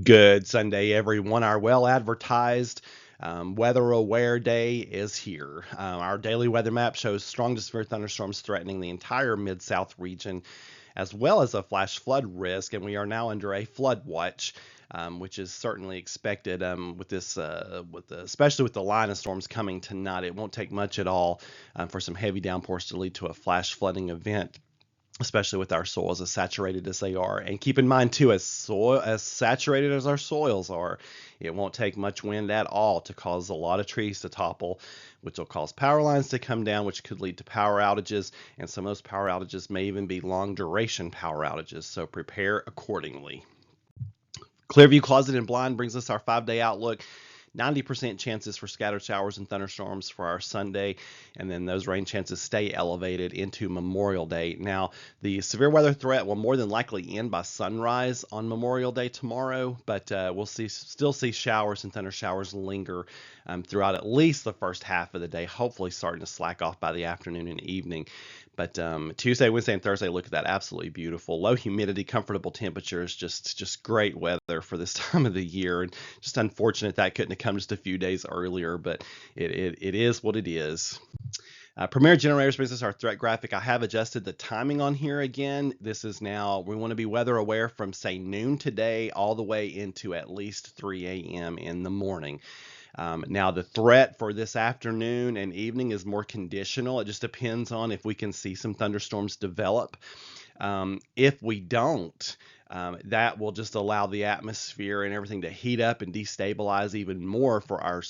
Good Sunday, everyone. Our well advertised weather aware day is here. Our daily weather map shows strong to severe thunderstorms threatening the entire mid south region, as well as a flash flood risk. And we are now under a flood watch. Which is certainly expected with this, especially with the line of storms coming tonight. It won't take much at all for some heavy downpours to lead to a flash flooding event, especially with our soils as saturated as they are. And keep in mind too, as saturated as our soils are, it won't take much wind at all to cause a lot of trees to topple, which will cause power lines to come down, which could lead to power outages. And some of those power outages may even be long duration power outages. So prepare accordingly. Clearview Closet and Blind brings us our 5-day outlook. 90% chances for scattered showers and thunderstorms for our Sunday, and then those rain chances stay elevated into Memorial Day. Now, the severe weather threat will more than likely end by sunrise on Memorial Day tomorrow, but we'll still see showers and thunder showers linger throughout at least the first half of the day, hopefully starting to slack off by the afternoon and evening. But Tuesday, Wednesday, and Thursday look at that absolutely beautiful. Low humidity, comfortable temperatures, just great weather for this time of the year. And just unfortunate that couldn't have come just a few days earlier, but it is what it is. Premier Generators brings us our threat graphic. I have adjusted the timing on here again. This is now, we want to be weather aware from say noon today all the way into at least 3 a.m. in the morning. Now, the threat for this afternoon and evening is more conditional. It just depends on if we can see some thunderstorms develop. If we don't, that will just allow the atmosphere and everything to heat up and destabilize even more for our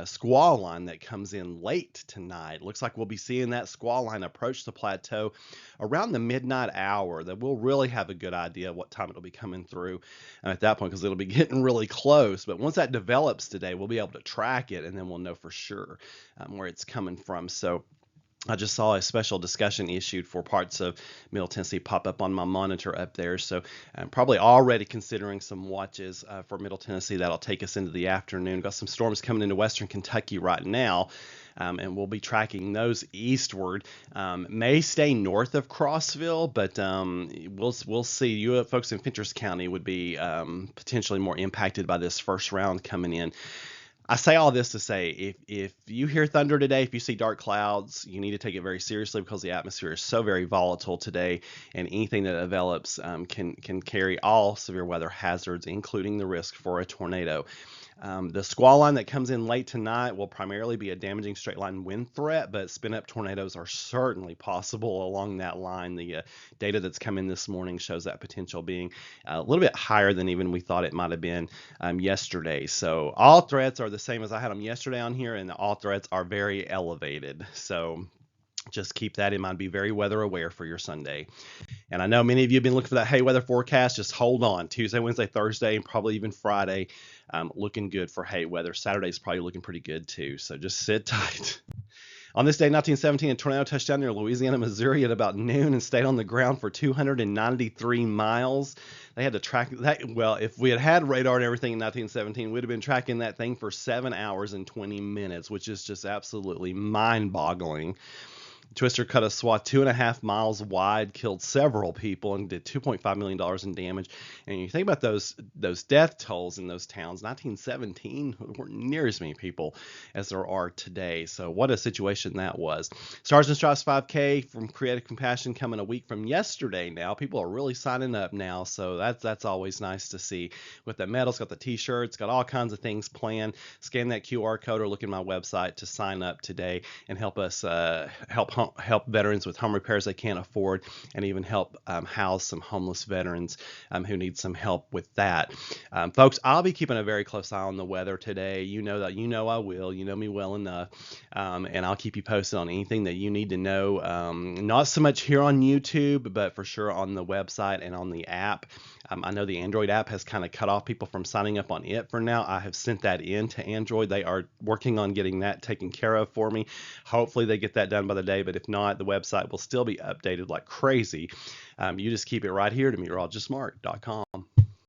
squall line that comes in late tonight. Looks like we'll be seeing that squall line approach the plateau around the midnight hour. That we'll really have a good idea what time it'll be coming through at that point, because it'll be getting really close. But once that develops today, we'll be able to track it, and then we'll know for sure where it's coming from. So I just saw a special discussion issued for parts of Middle Tennessee pop up on my monitor up there. So I'm probably already considering some watches for Middle Tennessee that'll take us into the afternoon. Got some storms coming into Western Kentucky right now. And we'll be tracking those eastward. May stay north of Crossville, but we'll see. You folks in Fentress County would be potentially more impacted by this first round coming in. I say all this to say, if you hear thunder today, if you see dark clouds, you need to take it very seriously, because the atmosphere is so very volatile today, and anything that develops can carry all severe weather hazards, including the risk for a tornado. The squall line that comes in late tonight will primarily be a damaging straight line wind threat, but spin up tornadoes are certainly possible along that line. The data that's come in this morning shows that potential being a little bit higher than even we thought it might have been yesterday. So all threats are the same as I had them yesterday on here, and all threats are very elevated. So just keep that in mind. Be very weather aware for your Sunday. And I know many of you have been looking for that hay weather forecast. Just hold on. Tuesday, Wednesday, Thursday, and probably even Friday, looking good for hay weather. Saturday's probably looking pretty good too. So just sit tight. On this day, 1917, a tornado touched down near Louisiana, Missouri at about noon and stayed on the ground for 293 miles. They had to track that. Well, if we had had radar and everything in 1917, we'd have been tracking that thing for 7 hours and 20 minutes, which is just absolutely mind-boggling. Twister cut a swath 2.5 miles wide, killed several people, and did $2.5 million in damage. And you think about those death tolls in those towns, 1917 weren't near as many people as there are today. So what a situation that was. Stars and Stripes 5K from Creative Compassion coming a week from yesterday now. People are really signing up now, so that's always nice to see. With the medals, got the t-shirts, got all kinds of things planned. Scan that QR code or look at my website to sign up today and help us help veterans with home repairs they can't afford, and even help house some homeless veterans who need some help with that. Folks, I'll be keeping a very close eye on the weather today. You know that. You know I will. You know me well enough. And I'll keep you posted on anything that you need to know. Not so much here on YouTube, but for sure on the website and on the app. I know the Android app has kind of cut off people from signing up on it for now. I have sent that in to Android. They are working on getting that taken care of for me. Hopefully they get that done by the day, but if not, the website will still be updated like crazy. You just keep it right here to meteorologistmark.com.